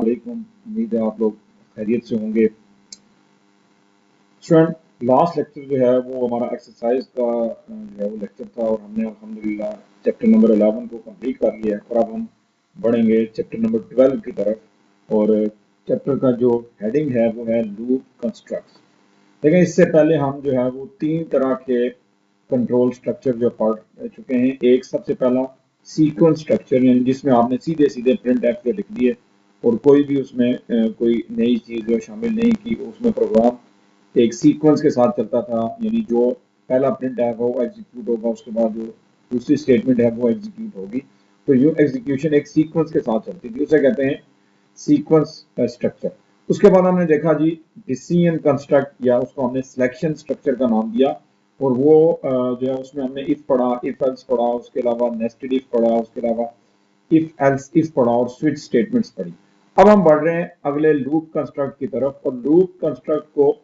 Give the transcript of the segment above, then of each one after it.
वालेकुम। उम्मीद है आप लोग खैरियत से होंगे। स्टूडेंट, लास्ट लेक्चर जो है वो हमारा एक्सरसाइज का जो है वो लेक्चर था और हमने अल्हम्दुलिल्लाह चैप्टर नंबर 11 को कंप्लीट कर लिया है और अब हम बढ़ेंगे चैप्टर नंबर 12 की तरफ। और चैप्टर का जो हेडिंग है वो है लूप कंस्ट्रक्ट्स। लेकिन इससे पहले हम जो है वो तीन तरह के कंट्रोल स्ट्रक्चर जो पढ़ चुके हैं। एक सबसे पहला सीक्वेंस स्ट्रक्चर, यानी जिसमें आपने सीधे सीधे प्रिंट एफ के लिख दिए और कोई भी उसमें कोई नई चीज़ जो शामिल नहीं की। उसमें प्रोग्राम एक सीक्वेंस के साथ चलता था, यानी जो पहला प्रिंट है वो एग्जीक्यूट होगा, उसके बाद जो दूसरी स्टेटमेंट है वो एग्जीक्यूट होगी। तो ये एग्जीक्यूशन एक सीक्वेंस के साथ चलती थी, उसे कहते हैं सीक्वेंस स्ट्रक्चर। उसके बाद हमने देखा जी डिसीजन कंस्ट्रक्ट, या उसको हमने सिलेक्शन स्ट्रक्चर का नाम दिया। और वो जो है उसमें हमने इफ पढ़ा, इफ एल्स पढ़ा, उसके अलावा नेस्टेड इफ पढ़ा, उसके अलावा इफ एल्स इफ पढ़ा और स्विच स्टेटमेंट्स पढ़ी। अब हम बढ़ रहे हैं अगले लूप कंस्ट्रक्ट की तरफ, और लूप कंस्ट्रक्ट को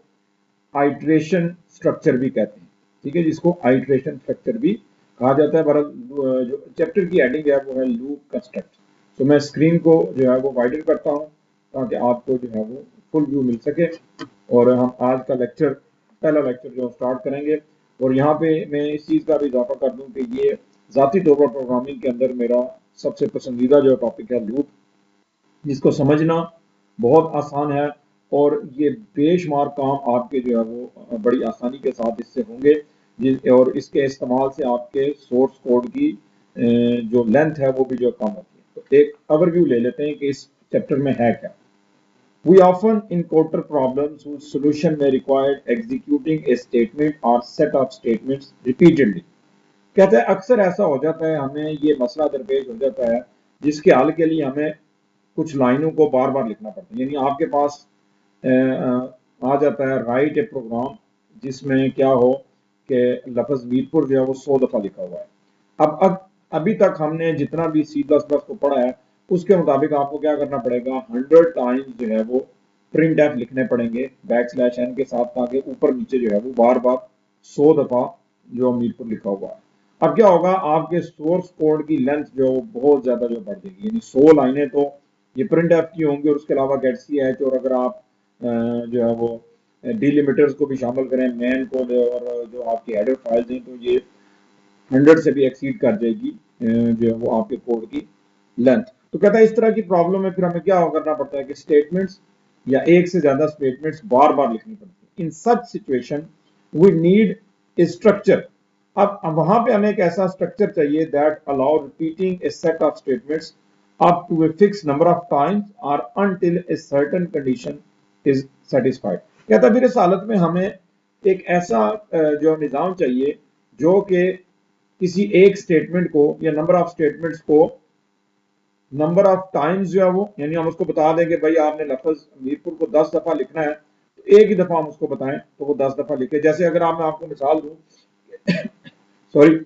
आइट्रेशन स्ट्रक्चर भी कहते हैं। ठीक है, जिसको आइट्रेशन स्ट्रक्चर भी कहा जाता है। बहरहाल जो चैप्टर की हेडिंग है वो है लूप कंस्ट्रक्ट। तो मैं स्क्रीन को जो है वो वाइडर करता हूँ ताकि आपको जो है वो फुल व्यू मिल सके। और हम आज का लेक्चर, पहला लेक्चर जो स्टार्ट करेंगे। और यहाँ पे मैं इस चीज़ का भी इजाफा कर दूँ कि ये ज़ाती तौर पर प्रोग्रामिंग के अंदर मेरा सबसे पसंदीदा जो टॉपिक है लूप, जिसको समझना बहुत आसान है। और ये बेशुमार काम आपके जो है वो बड़ी आसानी के साथ इससे होंगे। और इसके इस्तेमाल से आपके सोर्स कोड की जो लेंथ है वो भी जो कम होती है। तो एक ओवरव्यू ले लेते हैं कि इस चैप्टर में है क्या। We often encounter problems whose solution may require executing a statement or set of statements repeatedly. कहते हैं अक्सर ऐसा हो जाता है, हमें ये मसला दरपेश हो जाता है जिसके हल के लिए हमें कुछ लाइनों को बार बार लिखना पड़ता है। यानी आपके पास आ जाता है राइट ए प्रोग्राम जिसमें क्या हो कि लफ्ज मीरपुर जो है वो 100 दफा लिखा हुआ है। अब अभी तक हमने जितना भी सी प्लस प्लस को पढ़ा है उसके मुताबिक आपको क्या करना पड़ेगा, 100 टाइम्स जो है वो प्रिंट एफ लिखने पड़ेंगे बैक स्लैश एन के साथ, ताकि ऊपर नीचे जो है वो बार बार 100 दफा जो मीरपुर लिखा हुआ है। अब क्या होगा, आपके सोर्स कोड की लेंथ जो बहुत ज्यादा जो बढ़ जाएगी, यानी 100 लाइनें तो ये प्रिंट एफ की होंगी। और उसके अलावा गेट सी एच, और अगर आप जो है वो डिलिमिटर्स को भी शामिल करें, मैन को, और जो आपकी हेडर फाइल्स हैं, तो ये 100 से भी एक्सीड कर जाएगी जो है वो आपके कोड की लेंथ। तो कहता है इस तरह की प्रॉब्लम में फिर हमें क्या करना पड़ता है कि स्टेटमेंट्स या एक से ज्यादा स्टेटमेंट्स बार बार लिखनी पड़ती है। In such situation we need a structure. अब वहां पे हमें एक ऐसा स्ट्रक्चर चाहिए that allow repeating a set of statements up to a fixed number of times or until a certain condition is satisfied। कहता फिर इस हालत में हमें एक ऐसा जो निज़ाम चाहिए जो कि किसी एक स्टेटमेंट को या नंबर ऑफ स्टेटमेंट्स को नंबर ऑफ टाइम्स जो है वो, यानी हम उसको बता दें कि भाई आपने लफ्ज मीरपुर को 10 दफा लिखना है, तो एक ही दफा हम उसको बताएं तो वो 10 दफा लिखे। जैसे अगर मैं आपको मिसाल दूं, सॉरी,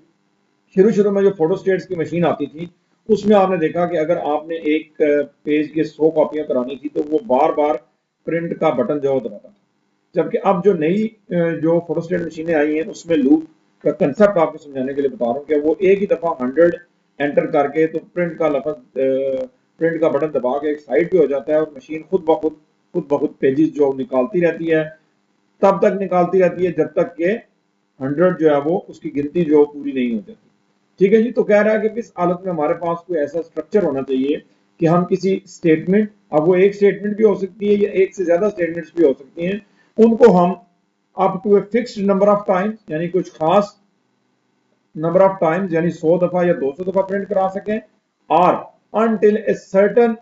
शुरू शुरू में जो फोटो स्टेट्स की मशीन आती थी उसमें आपने देखा कि अगर आपने एक पेज के 100 कॉपियां करानी थी तो वो बार बार प्रिंट का बटन जो दबाता था। जबकि अब जो नई जो फोटो स्टेट मशीनें आई हैं उसमें लूप का कंसेप्ट आपको समझाने के लिए बता रहा हूँ कि वो एक ही दफा 100 एंटर करके तो प्रिंट का बटन दबा के एक साइड पे हो जाता है और मशीन खुद ब खुद पेजेस जो निकालती रहती है, तब तक निकालती रहती है जब तक के 100 जो है वो उसकी गिनती जो पूरी नहीं हो जाती। ठीक है जी। तो कह रहा है कि इस हालत में हमारे पास कोई ऐसा स्ट्रक्चर होना चाहिए कि हम किसी स्टेटमेंट, अब वो एक स्टेटमेंट भी हो सकती है या एक से ज्यादा स्टेटमेंट्स भी हो सकती हैं, उनको हम up to a fixed number of times, यानी कुछ खास नंबर ऑफ टाइम्स यानी 100 दफा या 200 दफा प्रिंट करा सकें, और until a certain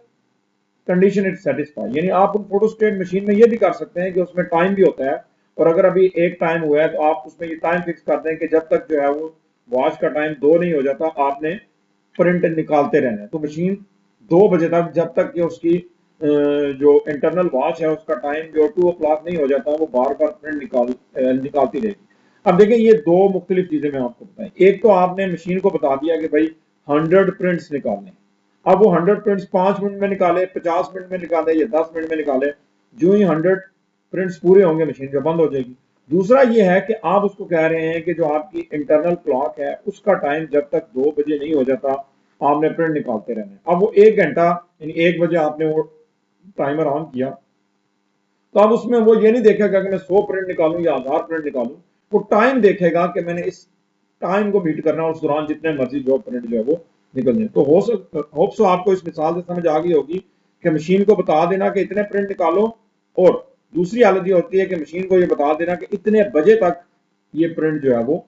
condition it satisfy. यानी आप उन फोटो स्टेट मशीन में ये भी कर सकते हैं कि उसमें टाइम भी होता है, और अगर अभी एक टाइम हुआ है तो आप उसमें ये टाइम फिक्स कर दें कि जब तक जो है वो वॉच का टाइम 2 नहीं हो जाता आपने प्रिंट निकालते रहना है। तो मशीन 2 बजे तक, जब तक कि उसकी जो इंटरनल वॉच है उसका टाइम जो 2 o'clock नहीं हो जाता, वो बार बार प्रिंट निकालती रहेगी। अब देखें, ये दो मुख्तलिफ चीजें मैं आपको बताएं। एक तो आपने मशीन को बता दिया कि भाई 100 प्रिंट्स निकालने, अब वो 100 प्रिंट्स 5 मिनट में निकाले, 50 मिनट में निकाले या 10 मिनट में निकाले, जो ही 100 प्रिंट्स पूरे होंगे मशीन जो बंद हो जाएगी। दूसरा ये है कि आप उसको कह रहे हैं कि जो आपकी इंटरनल क्लॉक है उसका टाइम जब तक 2 बजे नहीं हो जाता आपने प्रिंट निकालते रहना है। अब वो 1 घंटा यानी 1 बजे आपने वो टाइमर ऑन किया तो अब उसमें वो ये नहीं देखेगा कि मैं 100 प्रिंट निकालूं या 1000 प्रिंट निकालूं, वो टाइम देखेगा कि मैंने इस टाइम को मीट करना है, उस दौरान जितने मर्जी जो प्रिंट जो है वो निकल जाए। तो होप सो आपको इस मिसाल से समझ आ गई होगी कि मशीन को बता देना कि इतने प्रिंट निकालो, और दूसरी हालत ये होती है कि मशीन को ये बता देना कि इतने बजे तक ये प्रिंट जो है वो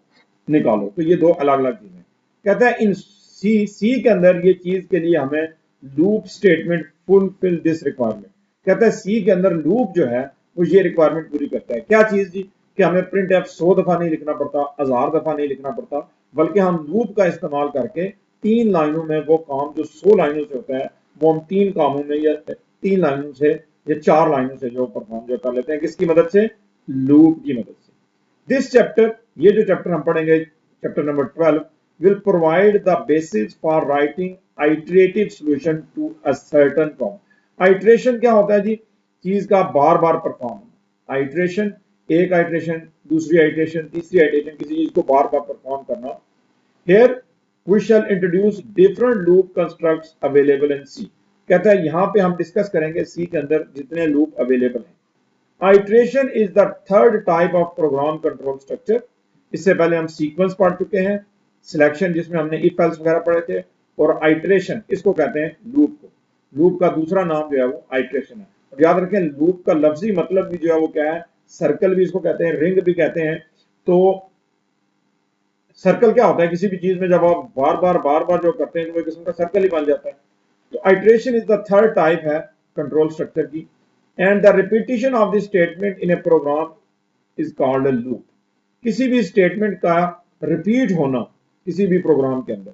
निकालो। तो ये दो अलग अलग चीजें। कहता है इन सी के अंदर ये चीज के लिए हमें loop statement fulfil this requirement. कहता है सी के अंदर लूप जो है वो ये रिक्वायरमेंट पूरी करता है। क्या चीज जी? कि हमें प्रिंट एफ 100 दफा नहीं लिखना पड़ता, 1000 दफा नहीं लिखना पड़ता, बल्कि हम लूप का इस्तेमाल करके 3 लाइनों में वो काम जो 100 लाइनों से होता है वो हम 3 कामों में या 3 लाइनों से या 4 लाइनों से जो परफॉर्म जो कर लेते हैं। किसकी मदद से? लूप की मदद से। दिस चैप्टर, ये जो चैप्टर हम पढ़ेंगे, chapter number 12, will provide the basis for writing iterative solution to a certain problem. Iteration क्या होता है जी? चीज का बार बार परफॉर्म होना। आइट्रेशन, एक आइट्रेशन, दूसरी आइट्रेशन, तीसरी आइट्रेशन, किसी चीज को बार बार परफॉर्म करना। Here we shall introduce different loop constructs available in C. कहता है यहां पे हम डिस्कस करेंगे सी के अंदर जितने लूप अवेलेबल हैं। Iteration is the third type of program control structure. इससे पहले हम सीक्वेंस पढ़ चुके हैं, सिलेक्शन जिसमें हमने इफ एल्स वगैरह पढ़े थे, और आइट्रेशन इसको कहते हैं लूप को। लूप का दूसरा नाम जो है वो आइट्रेशन है। और याद रखें लूप का लफ्जी मतलब भी जो है वो क्या है? सर्कल भी इसको कहते हैं, रिंग भी कहते हैं। तो सर्कल क्या होता है? किसी भी चीज में जब आप बार बार जो करते हैं तो वो किस्म का सर्कल ही बन जाता है। तो iteration is the third type है कंट्रोल स्ट्रक्चर की। And the repetition of the statement in a program is called a loop. किसी भी स्टेटमेंट का रिपीट होना किसी भी प्रोग्राम के अंदर,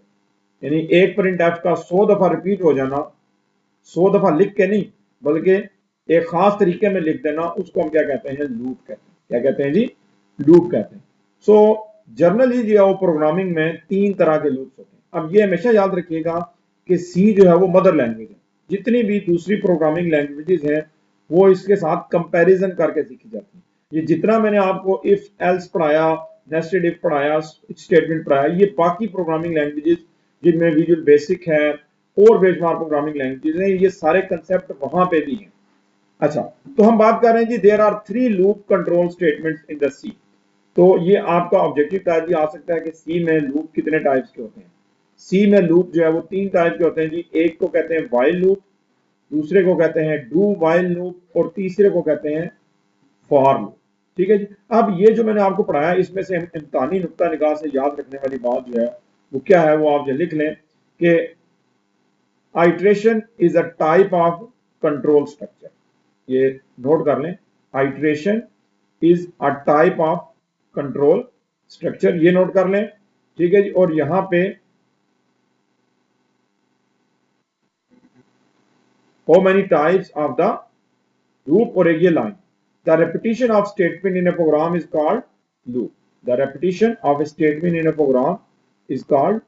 यानी एक प्रिंट एफ का 100 दफा रिपीट हो जाना, 100 दफा लिख के नहीं बल्कि एक खास तरीके में लिख देना, उसको हम क्या कहते हैं? लूप कहते हैं। क्या कहते हैं जी? लूप कहते हैं। सो जर्नली जो है वो प्रोग्रामिंग में 3 तरह के लूप्स होते हैं। अब ये हमेशा याद रखिएगा कि सी जो है वो मदर लैंग्वेज है। जितनी भी दूसरी प्रोग्रामिंग लैंग्वेजेस हैं वो इसके साथ कंपैरिजन करके सीखी जाती है। ये जितना मैंने आपको इफ एल्स पढ़ाया, नेस्टेड इफ पढ़ाया, स्टेटमेंट पढ़ाया, ये बाकी प्रोग्रामिंग लैंग्वेजेस जिनमें विजुअल बेसिक है और बेंचमार्क प्रोग्रामिंग लैंग्वेजेस हैं, ये सारे कंसेप्ट वहां पे भी हैं। अच्छा, तो हम बात कर रहे हैं जी there are 3 loop control statements in the C. तो ये आपका ऑब्जेक्टिव टाइप भी आ सकता है कि सी में लूप कितने टाइप्स के होते हैं। सी में लूप जो है वो 3 टाइप के होते हैं जी। एक को कहते हैं व्हाइल लूप, दूसरे को कहते हैं डू व्हाइल लूप, और तीसरे को कहते हैं फॉर लूप। ठीक है जी। अब ये जो मैंने आपको पढ़ाया इसमें से हम इम्तानी नुक्ता निगाह से याद रखने वाली बात जो है वो क्या है, वो आप जो लिख लें कि iteration is a type of control structure. ये नोट कर लें, iteration is a type of control structure, ये नोट कर लें। ठीक है जी। और यहां पे how many types of the loop, और ये line, the repetition of statement in a program is called loop. The repetition of a statement in a program is called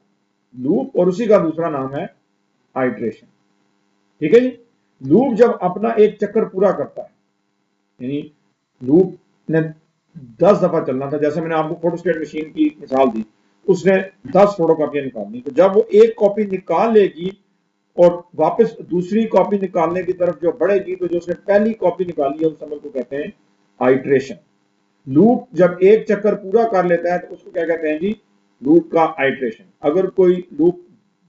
loop, और उसी का दूसरा नाम है आइट्रेशन। ठीक है जी। लूप जब अपना एक चक्कर पूरा करता है, यानी लूप ने 10 दफा चलना था, जैसे मैंने आपको फोटोस्टेट मशीन की मिसाल दी, उसने 10 फोटो कॉपियां निकालनी, तो जब वो एक कॉपी निकाल लेगी और वापस दूसरी कॉपी निकालने की तरफ जो बढ़ेगी, तो जो उसने पहली कॉपी निकाली है उस अमल को कहते हैं आइट्रेशन। लूप जब एक चक्कर पूरा कर लेता है तो उसको क्या कहते हैं जी? लूप का आइट्रेशन। अगर कोई लूप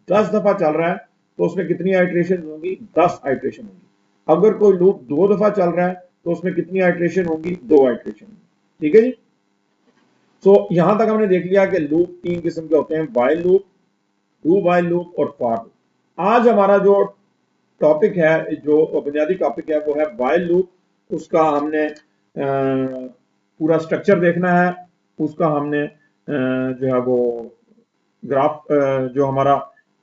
10 दफा चल रहा है तो उसमें कितनी आइट्रेशन होंगी? 10 आइट्रेशन होंगी। अगर कोई लूप 2 दफा चल रहा है तो उसमें कितनी आइट्रेशन होंगी? 2 आइट्रेशन होंगी। ठीक है जी। सो यहां तक हमने देख लिया कि लूप 3 किस्म के होते हैं, while loop, do while loop और फॉर लूप। आज हमारा जो टॉपिक है, जो बुनियादी टॉपिक है, वो है व्हाइल लूप। उसका हमने पूरा स्ट्रक्चर देखना है, उसका हमने जो है वो ग्राफ, जो हमारा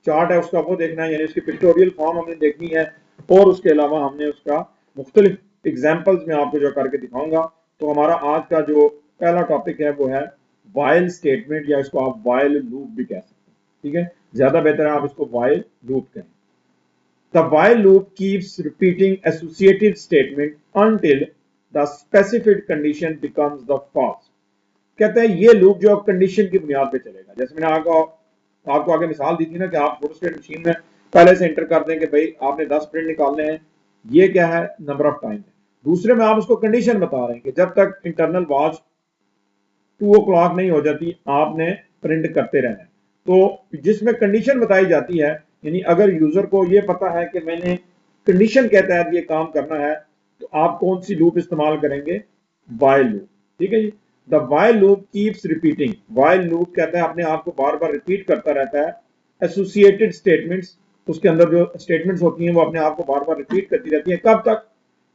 चार्ट है उसका वो देखना है, यानी उसकी पिक्टोरियल फॉर्म हमने देखनी है, और उसके अलावा हमने उसका मुख्तलिफ एग्जाम्पल्स में आपको जो करके दिखाऊंगा। तो हमारा आज का जो पहला टॉपिक है वो है व्हाइल स्टेटमेंट, या इसको आप व्हाइल लूप भी कह सकते हैं। ठीक है, ज्यादा बेहतर है आप इसको व्हाइल लूप कहें। The while loop keeps repeating associated statement until the specified condition becomes the false. कहते हैं ये लूप जो कंडीशन की बुनियाद पे चलेगा। जैसे मैंने आपको आगे मिसाल दी थी ना कि आप फोटोस्टेट मशीन में पहले से एंटर कर दें कि भाई आपने 10 प्रिंट निकालने हैं, ये क्या है, नंबर ऑफ टाइम है। दूसरे में आप उसको कंडीशन बता रहे हैं कि जब तक इंटरनल वॉच 2 o'clock नहीं हो जाती आपने प्रिंट करते रहना है। तो जिसमें कंडीशन बताई जाती है, यानी अगर यूजर को ये पता है कि मैंने कंडीशन के तहत ये काम करना है, तो आप कौन सी लूप इस्तेमाल करेंगे, वाइल लूप। ठीक है जी। The while loop keeps repeating, while loop कहता है अपने आप को बार बार रिपीट करता रहता है। एसोसिएटेड स्टेटमेंट्स, उसके अंदर जो स्टेटमेंट्स होती हैं वो अपने आप को बार बार रिपीट करती रहती है। कब तक,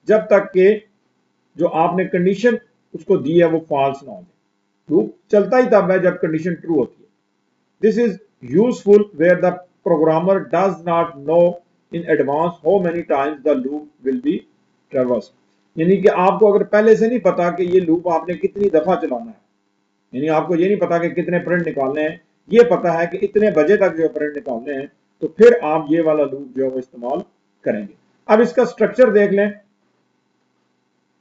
जब तक के जो आपने कंडीशन उसको दी है वो फॉल्स ना हो जाए। लूप चलता ही तब है जब कंडीशन ट्रू होती है। This is useful where the programmer does not know in advance how many times the loop will be traverse, यानी कि आपको अगर पहले से नहीं पता कि ये लूप आपने कितनी दफा चलाना है, यानी आपको ये नहीं पता कि कितने प्रिंट निकालने हैं, ये पता है कि इतने बजे तक जो प्रिंट निकालने हैं, तो फिर आप ये वाला लूप जो है वो इस्तेमाल करेंगे। अब इसका स्ट्रक्चर देख लें।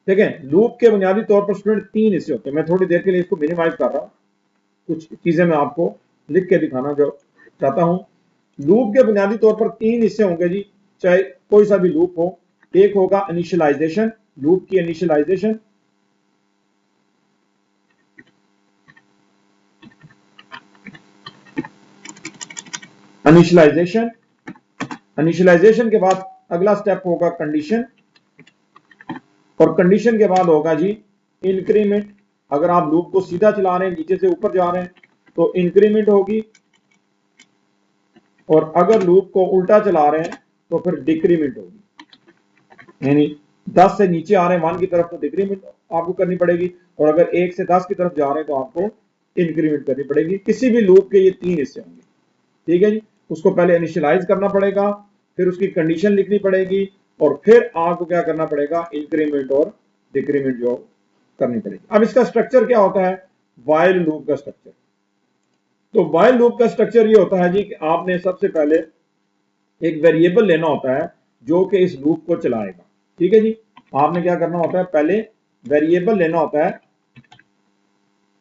देखें, लूप के बुनियादी तौर पर स्टूडेंट 3 हिस्से होते हैं। मैं थोड़ी देर के लिए इसको मिनिमाइज कर रहा हूं, कुछ चीजें मैं आपको लिख के दिखाना जो चाहता हूं। लूप के बुनियादी तौर पर 3 हिस्से होंगे जी, चाहे कोई सा भी लूप हो। एक होगा इनिशियलाइजेशन, लूप की इनिशियलाइजेशन। इनिशियलाइजेशन इनिशियलाइजेशन के बाद अगला स्टेप होगा कंडीशन, और कंडीशन के बाद होगा जी इंक्रीमेंट। अगर आप लूप को सीधा चला रहे हैं, नीचे से ऊपर जा रहे हैं, तो इंक्रीमेंट होगी, और अगर लूप को उल्टा चला रहे हैं तो फिर डिक्रीमेंट होगी। यानी 10 से नीचे आ रहे हैं 1 की तरफ तो डिक्रीमेंट आपको करनी पड़ेगी, और अगर 1 से 10 की तरफ जा रहे हैं तो आपको इंक्रीमेंट करनी पड़ेगी। किसी भी लूप के ये 3 हिस्से होंगे। ठीक है जी। उसको पहले इनिशियलाइज करना पड़ेगा, फिर उसकी कंडीशन लिखनी पड़ेगी, और फिर आपको क्या करना पड़ेगा, इंक्रीमेंट और डिक्रीमेंट जो करनी पड़ेगी। अब इसका स्ट्रक्चर क्या होता है, वाइल लूप का स्ट्रक्चर। तो वाइल लूप का स्ट्रक्चर ये होता है जी कि आपने सबसे पहले एक वेरिएबल लेना होता है जो कि इस लूप को चलाएगा। ठीक है जी। आपने क्या करना होता है, पहले वेरिएबल लेना होता है,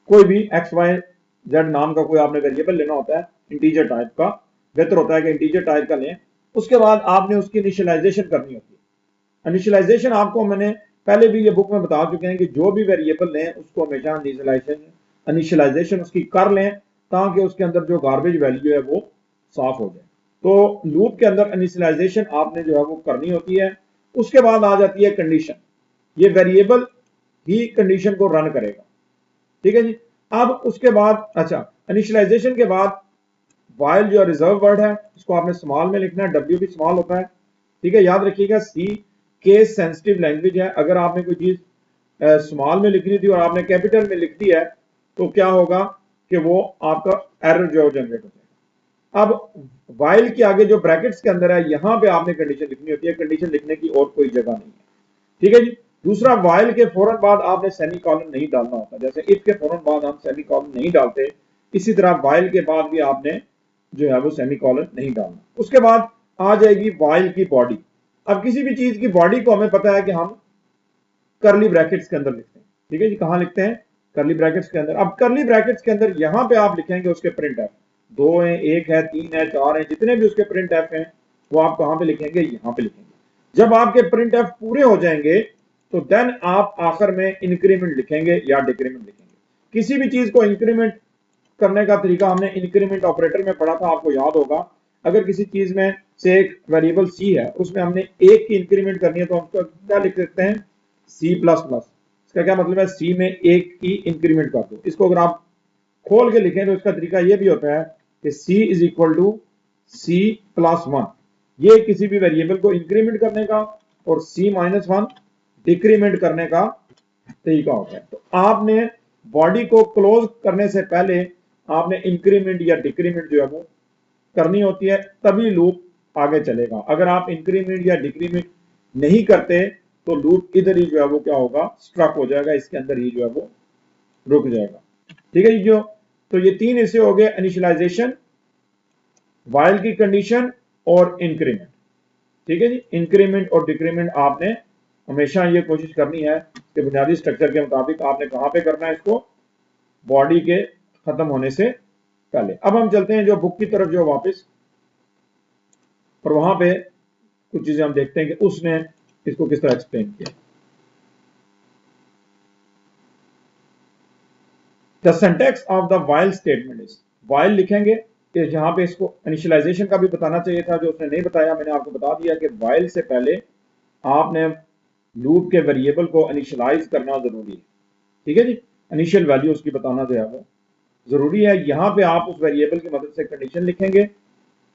कोई भी एक्स वाई जेड नाम का कोई आपने वेरिएबल लेना होता है, इंटीजर टाइप का। बेहतर होता है कि इंटीजर टाइप का लें। उसके बाद आपने उसकी इनिशियलाइजेशन करनी होती है। इनिशियलाइजेशन आपको मैंने पहले भी ये बुक में बता चुके हैं कि जो भी वेरिएबल लें उसको हमेशा इनिशियलाइजेशन उसकी कर लें, ताकि उसके अंदर जो गार्बेज वैल्यू है वो साफ हो जाए। तो लूप के अंदर इनिशियलाइजेशन आपने जो है वो करनी होती है। उसके बाद आ जाती है कंडीशन। ये वेरिएबल ही कंडीशन को रन करेगा। ठीक है जी। अब उसके बाद अच्छा, इनिशियलाइजेशन के बाद वाइल जो रिजर्व वर्ड है इसको आपने स्मॉल में लिखना है, डब्ल्यू भी स्मॉल होता है। ठीक है, याद रखिएगा सी केस सेंसिटिव लैंग्वेज है। अगर आपने कोई चीज स्मॉल में लिखनी थी और आपने कैपिटल में लिख दी है तो क्या होगा कि वो आपका एरर जो जनरेट हो जाएगा। अब वाइल के आगे जो ब्रैकेट्स के अंदर है, यहां पे आपने कंडीशन लिखनी होती है। कंडीशन लिखने की और कोई जगह नहीं है। ठीक है जी। दूसरा, वाइल के फौरन बाद आपने सेमीकोलन नहीं डालना होता। जैसे इफ के फौरन बाद हम सेमीकोलन नहीं डालते, इसी तरह वाइल के बाद भी आपने जो है वो सेमीकोलन नहीं डालना। उसके बाद आ जाएगी वाइल की बॉडी। अब किसी भी चीज की बॉडी को हमें पता है कि हम करली ब्रैकेट्स के अंदर लिखते हैं। ठीक है जी, कहां लिखते हैं, करली ब्रैकेट्स के अंदर। अब करली ब्रैकेट्स के अंदर यहां पे आप लिखेंगे उसके प्रिंट एफ, 2 है, 1 है, 3 है, 4 है, जितने भी उसके प्रिंट एफ हैं वो आप कहां पे लिखेंगे, यहां पे लिखेंगे। जब आपके प्रिंट एफ पूरे हो जाएंगे तो देन आप आखिर में इंक्रीमेंट लिखेंगे या डिक्रीमेंट लिखेंगे। किसी भी चीज को इंक्रीमेंट करने का तरीका हमने इंक्रीमेंट ऑपरेटर में पढ़ा था, आपको याद होगा। अगर किसी चीज में से एक वेरिएबल सी है, उसमें हमने 1 की इंक्रीमेंट करनी है तो हम उसको क्या लिख सकते हैं, सी प्लस प्लस। इसका क्या मतलब है, सी में 1 की इंक्रीमेंट कर दो। इसको अगर आप खोल के लिखें तो इसका तरीका यह भी होता है कि C is equal to C plus 1। ये किसी भी वेरिएबल को इंक्रीमेंट करने का और सी माइनस 1 डिक्रीमेंट करने का तरीका होता है। तो आपने बॉडी को क्लोज करने से पहले आपने इंक्रीमेंट या डिक्रीमेंट जो है वो करनी होती है, तभी लूप आगे चलेगा। अगर आप इंक्रीमेंट या डिक्रीमेंट नहीं करते तो लूप इधर ही जो है वो क्या होगा, स्ट्रक हो जाएगा, इसके अंदर ही जो है वो रुक जाएगा। ठीक है जी। जो तो ये 3 हिस्से हो गए, इनिशियलाइजेशन, वाइल की कंडीशन और इंक्रीमेंट। ठीक है जी। इंक्रीमेंट और डिक्रीमेंट आपने हमेशा ये कोशिश करनी है कि बुनियादी स्ट्रक्चर के मुताबिक आपने कहां पे करना है इसको, बॉडी के खत्म होने से पहले। अब हम चलते हैं जो बुक की तरफ जो वापस, और वहां पे कुछ चीजें हम देखते हैं कि उसने इसको किस तरह एक्सप्लेन किया। The syntax of the while statement is, while लिखेंगे कि जहां पे इसको इनिशियलाइजेशन का भी बताना चाहिए था जो उसने नहीं बताया, मैंने आपको बता दिया कि वाइल से पहले आपने लूप के वेरिएबल को इनिशियलाइज करना जरूरी है, ठीक है जी। इनिशियल वैल्यू उसकी बताना जो है वो जरूरी है। यहां पे आप उस वेरिएबल की मदद से कंडीशन लिखेंगे,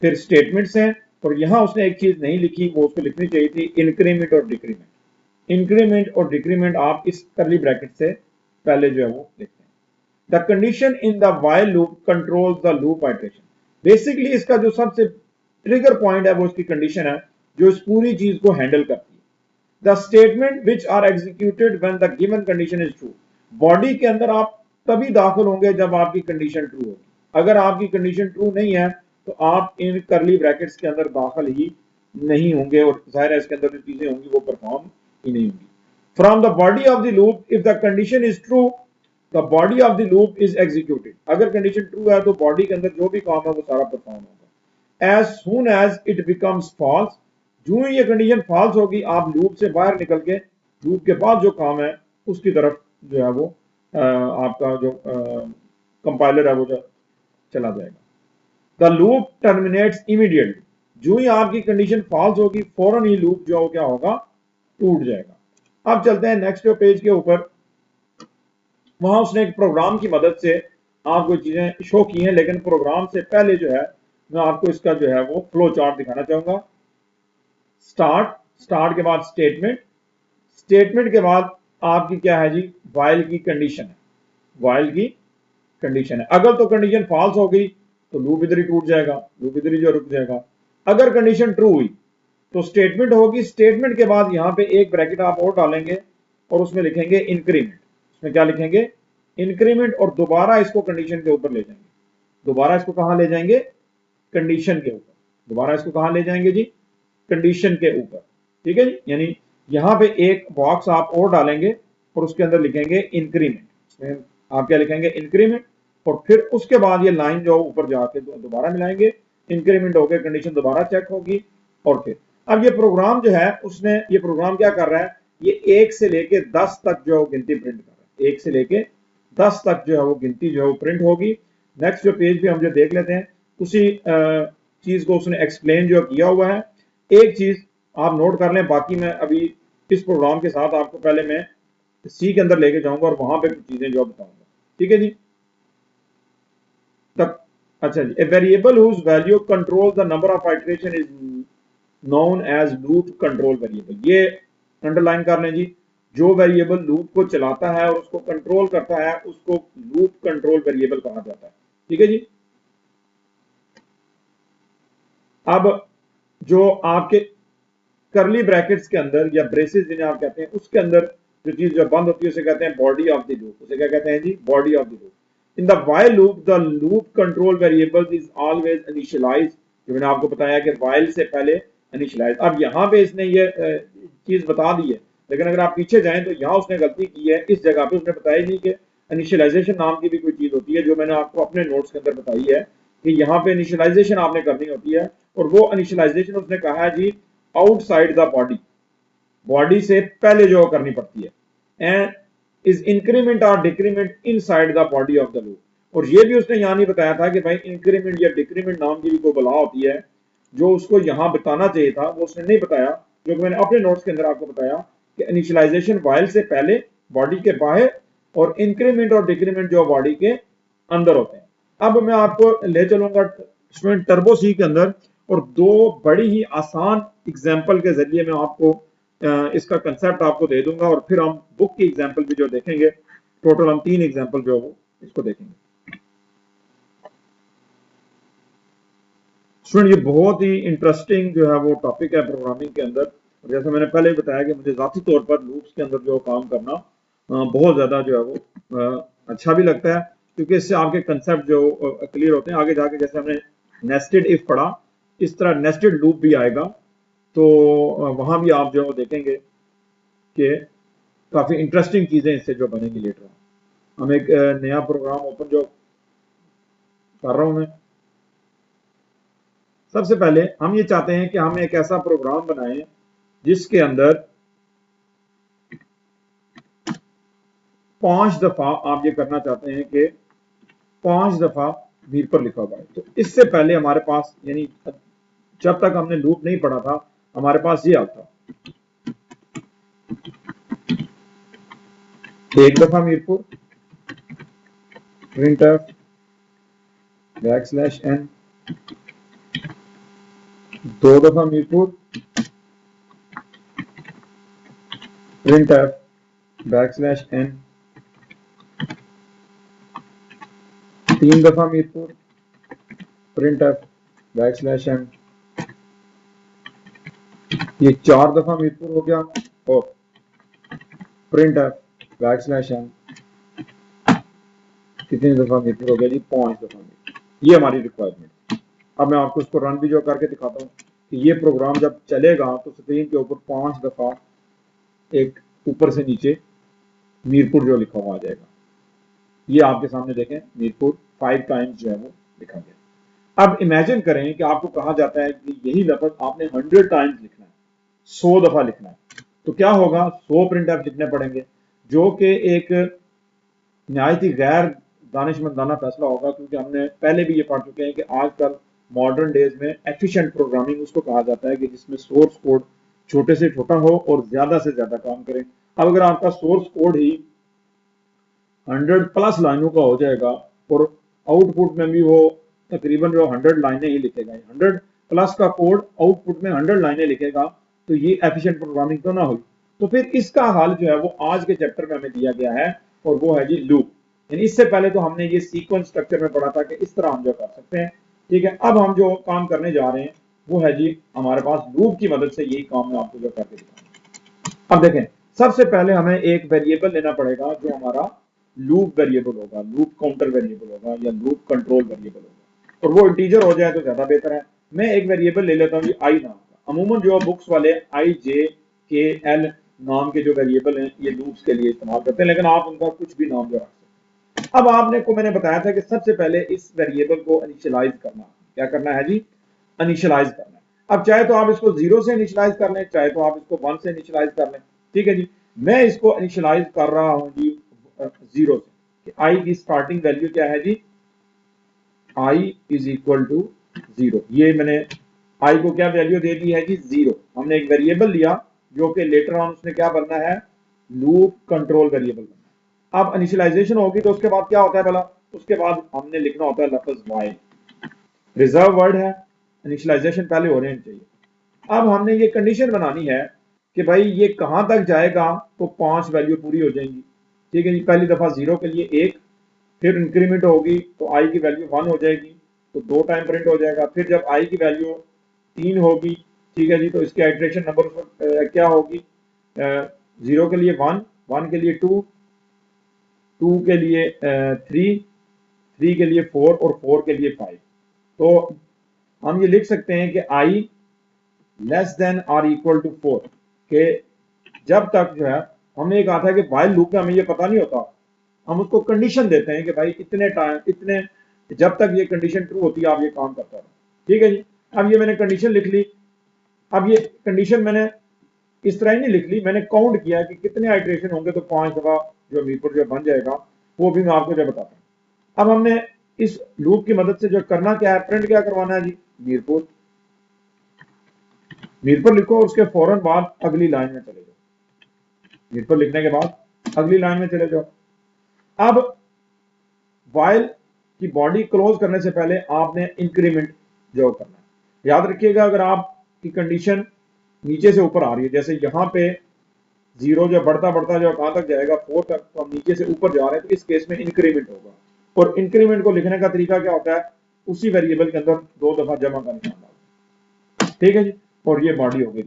फिर स्टेटमेंट्स हैं, और यहां उसने एक चीज नहीं लिखी, वो उसको लिखनी चाहिए थी इंक्रीमेंट और डिक्रीमेंट। इंक्रीमेंट और डिक्रीमेंट आप इस करली ब्रैकेट से पहले जो है वो लिखते हैं। The condition in the while loop controls the loop iteration. Basically इसका जो सबसे ट्रिगर पॉइंट है वो इसकी कंडीशन है जो इस पूरी चीज को हैंडल करती है। The statement which are executed when the given condition is true. Body के अंदर आप तभी दाखिल होंगे जब आपकी कंडीशन ट्रू होगी। अगर आपकी कंडीशन ट्रू नहीं है तो आप इन करली ब्रैकेट्स के अंदर दाखिल ही नहीं होंगे, और जाहिर है इसके अंदर जो चीजें होंगी वो परफॉर्म ही नहीं होंगी। From the body of the loop if the condition is true the body of the loop is executed. अगर कंडीशन ट्रू है तो बॉडी के अंदर जो भी काम है वो सारा परफॉर्म होगा। As soon as it becomes false, जो ही ये कंडीशन फॉल्स होगी आप लूप से बाहर निकल के लूप के बाद जो काम है उसकी तरफ जो है वो आपका जो कंपाइलर है वो चला जाएगा। द लूप टर्मिनेट्स इमीडिएटली, जो ही आपकी कंडीशन फॉल्स होगी फौरन ही लूप जो क्या होगा टूट जाएगा। अब चलते हैं नेक्स्ट पेज के ऊपर। वहां उसने एक प्रोग्राम की मदद से आपको चीजें शो की हैं, लेकिन प्रोग्राम से पहले जो है मैं आपको इसका जो है वो फ्लो चार्ट दिखाना चाहूंगा। स्टार्ट, स्टार्ट के बाद स्टेटमेंट, स्टेटमेंट के बाद आपकी क्या है जी वाइल की कंडीशन है, वाइल की कंडीशन है। अगर तो कंडीशन फॉल्स हो गई तो लूप इधर ही टूट जाएगा, लूप इधर ही जो रुक जाएगा। अगर कंडीशन ट्रू हुई तो स्टेटमेंट होगी, स्टेटमेंट के बाद यहां पे एक ब्रैकेट आप और डालेंगे और उसमें लिखेंगे इंक्रीमेंट। उसमें क्या लिखेंगे इंक्रीमेंट, और दोबारा इसको कंडीशन के ऊपर ले जाएंगे। दोबारा इसको कहां ले जाएंगे कंडीशन के ऊपर, दोबारा इसको कहां ले जाएंगे जी कंडीशन के ऊपर, ठीक है जी। यानी यहां पे एक बॉक्स आप और डालेंगे और उसके अंदर लिखेंगे इंक्रीमेंट। आप क्या लिखेंगे इंक्रीमेंट, और फिर उसके बाद ये लाइन जो ऊपर जाके दोबारा मिलाएंगे, इंक्रीमेंट हो गया, कंडीशन दोबारा चेक होगी। और फिर अब ये प्रोग्राम जो है उसने, ये प्रोग्राम क्या कर रहा है, ये 1 से लेके 10 तक जो गिनती प्रिंट कर रहा है। 1 से लेके 10 तक जो है वो गिनती जो है वो प्रिंट होगी। नेक्स्ट जो पेज भी हम जो देख लेते हैं उसी चीज को उसने एक्सप्लेन जो किया हुआ है। एक चीज आप नोट कर लें, बाकी मैं अभी इस प्रोग्राम के साथ आपको पहले मैं सी के अंदर लेके जाऊंगा और वहां पे कुछ चीजें जो बताऊंगा, ठीक है जी। तब अच्छा जी, a variable whose value control the number of iteration is known as loop control variable. ये अंडरलाइन कर लें जी, जो वेरिएबल लूप को चलाता है और उसको कंट्रोल करता है उसको लूप कंट्रोल वेरिएबल कहा जाता है, ठीक है जी। अब जो आपके करली ब्रैकेट्स के अंदर या ब्रेसेस जिन्हें आप कहते हैं उसके अंदर जो चीज जो बंद होती है उसे कहते हैं बॉडी ऑफ द लूप। उसे क्या कहते हैं जी body of the loop. In the while loop the loop control variable is always initialize, जो मैंने आपको बताया कि वाइल से पहले इनिशियलाइज। अब यहाँ पे इसने ये चीज बता दी है, लेकिन अगर आप पीछे जाएं तो यहाँ उसने गलती की है, इस जगह पे उसने बताया नहीं कि इनिशियलाइजेशन नाम की भी कोई चीज होती है, जो मैंने आपको अपने नोट्स के अंदर बताई है कि यहाँ पे इनिशियलाइजेशन आपने करनी होती है। और वो इनिशियलाइजेशन उसने कहा है जी आउटसाइड द बॉडी, बॉडी से पहले जो करनी पड़ती है। एंड इज इंक्रीमेंट और decrement inside the body of the loop. और ये भी उसने यहां नहीं बताया था कि भाई इंक्रीमेंट या डिक्रीमेंट नाम की भी कोई बला होती है, जो उसको यहां बताना चाहिए था वो उसने नहीं बताया, जो कि मैंने अपने नोट्स के अंदर आपको बताया कि इनिशियलाइजेशन वाइल से पहले बॉडी के बाहर, और इंक्रीमेंट और डिक्रीमेंट जो बॉडी के अंदर होते हैं। अब मैं आपको ले चलूंगा स्टूडेंट टर्बो सी के अंदर, और दो बड़ी ही आसान एग्जाम्पल के जरिए मैं आपको इसका कंसेप्ट आपको दे दूंगा, और फिर हम बुक की एग्जाम्पल भी जो देखेंगे। टोटल हम 3 एग्जाम्पल जो है वो इसको देखेंगे। स्टूडेंट ये बहुत ही इंटरेस्टिंग जो है वो टॉपिक है प्रोग्रामिंग के अंदर। जैसे मैंने पहले ही बताया कि मुझे जाती तौर पर लूप्स के अंदर जो काम करना बहुत ज्यादा जो है वो अच्छा भी लगता है, क्योंकि इससे आपके कंसेप्ट जो क्लियर होते हैं। आगे जाके जैसे हमने नेस्टेड इफ पढ़ा, इस तरह नेस्टेड लूप भी आएगा, तो वहां भी आप जो है वो देखेंगे कि काफी इंटरेस्टिंग चीजें इससे जो बनेंगी लेटर। हम एक नया प्रोग्राम ओपन जो कर रहा हूं मैं। सबसे पहले हम ये चाहते हैं कि हम एक ऐसा प्रोग्राम बनाएं जिसके अंदर 5 दफा आप ये करना चाहते हैं कि 5 दफा मीर पर लिखा हुआ है, तो इससे पहले हमारे पास, यानी जब तक हमने लूप नहीं पढ़ा था, हमारे पास ये आता, एक दफा मीरपुर प्रिंट एफ \n, दो दफा मीरपुर प्रिंट एफ \n, तीन दफा मीरपुर प्रिंट एफ \m, ये चार दफा मीरपुर हो गया, और प्रिंट एफ \m कितनी दफा मीरपुर हो गया जी, 5 दफा मीरपुर। ये हमारी रिक्वायरमेंट। अब मैं आपको इसको रन भी जो करके दिखाता हूँ कि ये प्रोग्राम जब चलेगा तो स्क्रीन के ऊपर 5 दफा एक ऊपर से नीचे मीरपुर जो लिखा हुआ आ जाएगा। ये आपके सामने देखें, मीरपुर 5 टाइम्स जो है वो लिखा गया। अब इमेजिन करें कि आपको कहा जाता है कि यही लफ्ज आपने 100 टाइम्स लिखना है, 100 दफा लिखना है, तो क्या होगा, 100 प्रिंट एफ लिखने पड़ेंगे, जो कि एक नहायत ही गैर दानिशमंदाना फैसला होगा, क्योंकि हमने पहले भी ये पढ़ चुके हैं कि आजकल मॉडर्न डेज में एफिशिएंट प्रोग्रामिंग उसको कहा जाता है कि जिसमें सोर्स कोड छोटे से छोटा हो और ज्यादा से ज्यादा काम करें। अब अगर आपका सोर्स कोड ही 100+ लाइनों का हो जाएगा और आउटपुट में भी वो तकरीबन जो 100 लाइनें ही लिखेगा, 100+ का कोड आउटपुट में 100 लाइनें लिखेगा, तो ये एफिशिएंट प्रोग्रामिंग तो ना हुई। तो फिर इसका हल जो है वो आज के चैप्टर में हमें दिया गया है, और वो है जी लूप। यानी इससे पहले तो हमने ये सीक्वेंस स्ट्रक्चर में पढ़ा था कि इस तरह हम जो कर सकते हैं, ठीक है। अब हम जो काम करने जा रहे हैं वो है जी हमारे पास लूप की मदद से यही काम मैं आपको जो करके दिखाऊंगा। अब देखें, सबसे पहले हमें एक वेरिएबल लेना पड़ेगा जो हमारा लूप वेरिएबल होगा, लूप काउंटर वेरिएबल होगा, या लूप कंट्रोल वेरिएबल होगा, और वो इंटीजर हो जाए तो ज्यादा बेहतर है। मैं एक वेरिएबल ले लेता हूँ आई नाम का। अमूमन जो बुक्स वाले आई जे के एल नाम के जो वेरिएबल हैं ये लूप्स के लिए इस्तेमाल करते हैं, लेकिन आप उनका कुछ भी नाम जो रख सकते हैं। अब आपने को मैंने बताया था कि सबसे पहले इस वेरिएबल को इनिशियलाइज करना, क्या करना है जी, इनिशियलाइज करना है। अब चाहे तो आप इसको 0 से इनिशियलाइज कर लें, चाहे तो आप इसको 1 से इनिशियलाइज कर लें, ठीक है जी। मैं इसको इनिशियलाइज कर रहा हूं जी 0 से। आई की स्टार्टिंग वैल्यू क्या है जी, आई इज इक्वल टू 0। ये मैंने आई को क्या वैल्यू दे दी है जी, 0। हमने एक वेरिएबल लिया जो कि लेटर ऑन उसने क्या बनना है, लूप कंट्रोल वेरिएबल बनना है। अब इनिशियलाइजेशन होगी तो उसके बाद क्या होता है, भला उसके बाद हमने लिखना होता है लफ्ज वाइल। रिजर्व वर्ड है, इनिशियलाइजेशन पहले होने चाहिए। अब हमने ये कंडीशन बनानी है कि भाई ये कहां तक जाएगा तो 5 वैल्यू पूरी हो जाएंगी, ठीक है जी। पहली दफा 0 के लिए 1, फिर इंक्रीमेंट होगी तो आई की वैल्यू 1 हो जाएगी, तो 2 टाइम प्रिंट हो जाएगा। फिर जब आई की वैल्यू 3 होगी, ठीक है जी, तो इसकी आइट्रेशन नंबर क्या होगी, 0 के लिए 1, 1 के लिए 2, 2 के लिए 3, 3 के लिए 4 और 4 के लिए 5। तो हम ये लिख सकते हैं कि I less than or equal to 4 के जब तक जो है, हमने कहा था कि वाइल लूप में हमें ये पता नहीं होता, हम उसको कंडीशन देते हैं कि भाई इतने टाइम, इतने, जब तक ये कंडीशन ट्रू होती है आप ये काम करता रहो, ठीक है जी। अब ये मैंने कंडीशन लिख ली। अब ये कंडीशन मैंने इस तरह ही नहीं लिख ली, मैंने काउंट किया कि कितने आइट्रेशन होंगे तो 5 दफा जो मीरपुर जो बन जाएगा, वो भी मैं आपको जो बताता हूँ। अब हमने इस लूप की मदद से जो करना क्या है, प्रिंट क्या करवाना है जी, मीरपुर। मीरपुर लिखो, उसके फौरन बाद अगली लाइन में चले जाओ। मीरपुर लिखने के बाद अगली लाइन में चले जाओ। अब वाइल की बॉडी क्लोज करने से पहले आपने इंक्रीमेंट जो करना है। याद रखिएगा, अगर आपकी कंडीशन नीचे से ऊपर आ रही है, जैसे यहां पे 0 जो बढ़ता बढ़ता जो कहां तक जाएगा 4 तक, तो हम नीचे से ऊपर जा रहे हैं, तो इस केस में इंक्रीमेंट होगा। और इंक्रीमेंट को लिखने का तरीका क्या होता है, उसी वेरिएबल के अंदर 2 दफा जमा का निशान डालना, ठीक है जी। और ये बॉडी हो गई।